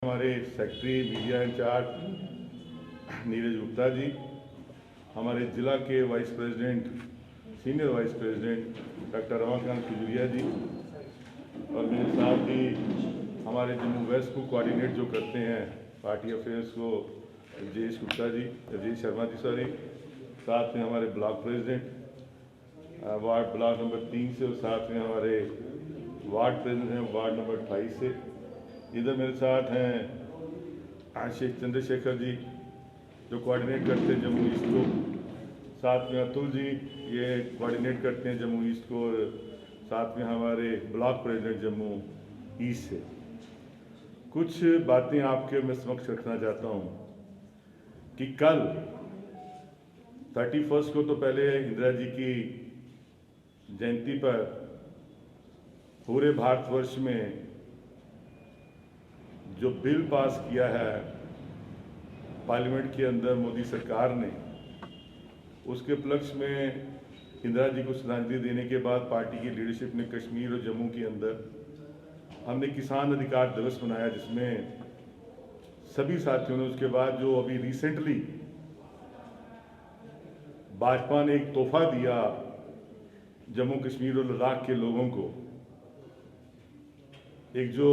हमारे secretary media incharge Neeraj Gupta ji, हमारे ज़िला के vice president senior vice president doctor Ramakant Khajuria ji, और मेरे साथ ही हमारे जम्मू वेस्ट को कोऑर्डिनेट जो करते हैं पार्टी अफेयर्स को राजेश गुप्ता जी, राजेश शर्मा जी सॉरी, साथ में हमारे block president ward block number 3 से, और साथ में हमारे वार्ड प्रेसिडेंट हैं वार्ड नंबर 28 से। इधर मेरे साथ हैं आशीष चंद्रशेखर जी जो कोऑर्डिनेट करते हैं जम्मू ईस्ट को, साथ में अतुल जी ये कोऑर्डिनेट करते हैं जम्मू ईस्ट को, और साथ में हमारे ब्लॉक प्रेसिडेंट जम्मू ईस्ट से। कुछ बातें आपके मैं समक्ष रखना चाहता हूं कि कल 31 को तो पहले इंदिरा जी की जयंती पर पूरे भारतवर्ष में जो बिल पास किया है पार्लियामेंट के अंदर मोदी सरकार ने, उसके उपलक्ष्य में इंदिरा जी को श्रद्धांजलि देने के बाद पार्टी की लीडरशिप ने कश्मीर और जम्मू के अंदर हमने किसान अधिकार दिवस मनाया, जिसमें सभी साथियों ने, उसके बाद जो अभी रिसेंटली भाजपा ने एक तोहफा दिया जम्मू कश्मीर और लद्दाख के लोगों को, एक जो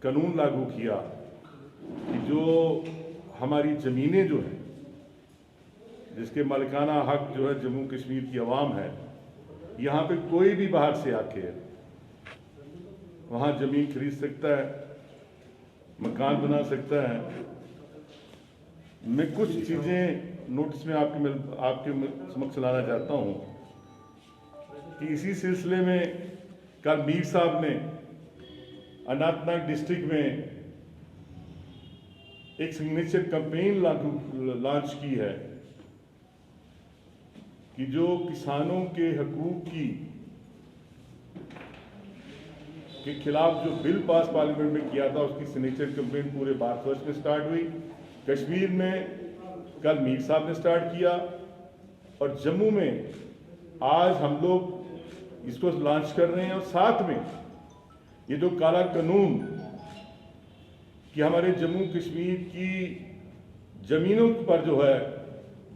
कानून लागू किया कि जो हमारी ज़मीनें जो हैं जिसके मालिकाना हक जो है जम्मू कश्मीर की आवाम है, यहाँ पे कोई भी बाहर से आके वहाँ ज़मीन खरीद सकता है, मकान बना सकता है। मैं कुछ चीज़ें नोटिस में आपके समक्ष लाना चाहता हूँ कि इसी सिलसिले में कल मीर साहब ने अनंतनाग डिस्ट्रिक्ट में एक सिग्नेचर कैंपेन लॉन्च की है कि जो किसानों के हकूक के खिलाफ जो बिल पास पार्लियामेंट में किया था, उसकी सिग्नेचर कैंपेन पूरे भारतवर्ष में स्टार्ट हुई। कश्मीर में कल मीर साहब ने स्टार्ट किया, और जम्मू में आज हम लोग इसको लॉन्च कर रहे हैं। और साथ में ये जो काला कानून कि हमारे जम्मू कश्मीर की ज़मीनों पर जो है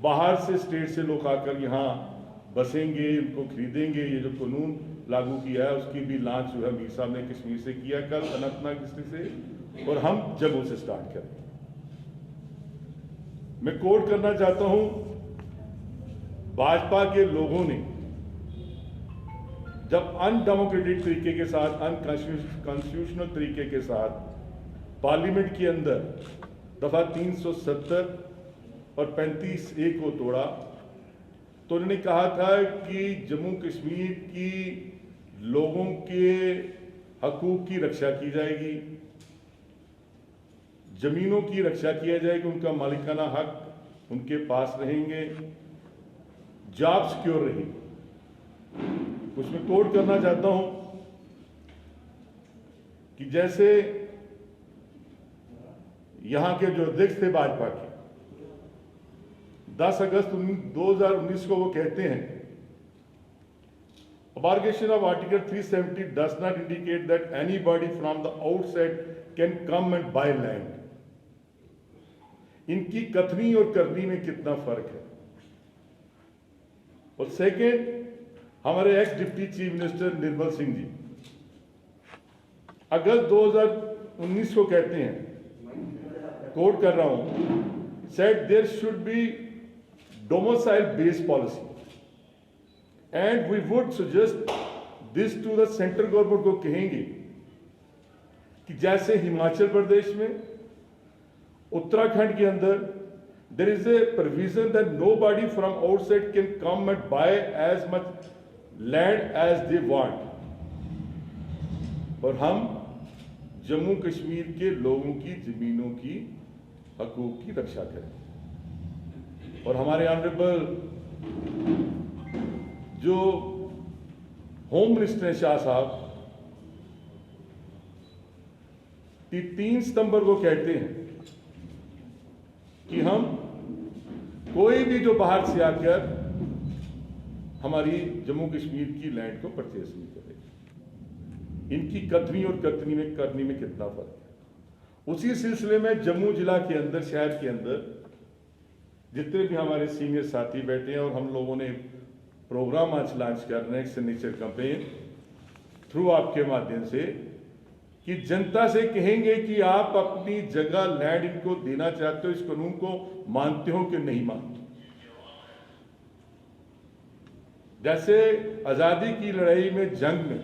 बाहर से स्टेट से लोग आकर यहाँ बसेंगे, इनको खरीदेंगे, ये जो कानून लागू किया है उसकी भी लॉन्च जो है मीर साहब ने कश्मीर से किया कल अनंतनाग डिस्ट्रिक्ट से, और हम जम्मू से स्टार्ट करें। मैं कोट करना चाहता हूं, भाजपा के लोगों ने जब अनडेमोक्रेटिक तरीके के साथ, अनकॉन्स्टिट्यूशनल तरीके के साथ पार्लियामेंट के अंदर दफा 370 और 35A को तोड़ा, तो उन्होंने कहा था कि जम्मू कश्मीर की लोगों के हकूक की रक्षा की जाएगी, जमीनों की रक्षा किया जाएगी, उनका मालिकाना हक उनके पास रहेंगे, जॉब सिक्योर रहेगी। कुछ मैं कोट करना चाहता हूं कि जैसे यहां के जो अध्यक्ष थे भाजपा के 10 अगस्त 2019 को वो कहते हैं, abrogation of Article 370 does not indicate that anybody from the outside can come and buy land। इनकी कथनी और करनी में कितना फर्क है। और सेकेंड, हमारे x deputy chief minister Nirmal Singh ji अगस्त 2019 को कहते हैं, कोट कर रहा हूं, said there should be domicile based policy and we would suggest this to the central government को कहेंगे कि जैसे हिमाचल प्रदेश में, उत्तराखंड के अंदर there is a provision that nobody from outside can come and buy as much land as they want, और हम जम्मू कश्मीर के लोगों की जमीनों की हकूक की रक्षा करें। और हमारे ऑनरेबल जो होम मिनिस्टर शाह साहब 3 सितंबर को कहते हैं कि हम कोई भी जो बाहर से आकर हमारी जम्मू कश्मीर की लैंड को परचेस नहीं करेगा। इनकी कथनी और करनी में कितना फर्क है। उसी सिलसिले में जम्मू जिला के अंदर, शहर के अंदर जितने भी हमारे सीनियर साथी बैठे हैं, और हम लोगों ने प्रोग्राम आज लॉन्च कर रहे हैं, सिग्नेचर कैंपेन थ्रू आपके माध्यम से, कि जनता से कहेंगे कि आप अपनी जगह लैंड इनको देना चाहते हो, इस कानून को मानते हो कि नहीं मानते। जैसे आजादी की लड़ाई में, जंग में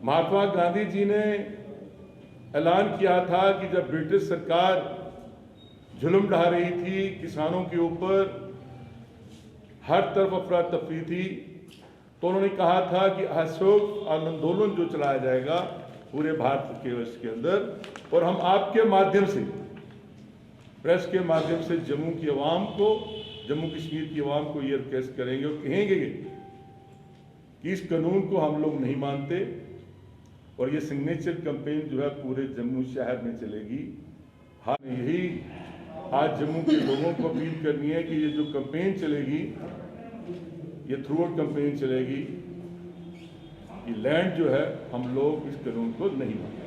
महात्मा गांधी जी ने ऐलान किया था कि जब ब्रिटिश सरकार जुल्म ढा रही थी किसानों के ऊपर, हर तरफ अफरा तफरी थी, तो उन्होंने कहा था कि असहयोग आंदोलन जो चलाया जाएगा पूरे भारत के वर्ष के अंदर, और हम आपके माध्यम से, प्रेस के माध्यम से जम्मू की आवाम को, जम्मू कश्मीर की आवाम को ये रिक्वेस्ट करेंगे और कहेंगे कि इस कानून को हम लोग नहीं मानते, और ये सिग्नेचर कैंपेन जो है पूरे जम्मू शहर में चलेगी। हाँ, यही आज जम्मू के लोगों को अपील करनी है कि ये जो कैंपेन चलेगी, ये थ्रू आउट कैंपेन चलेगी कि लैंड जो है, हम लोग इस कानून को नहीं मानते।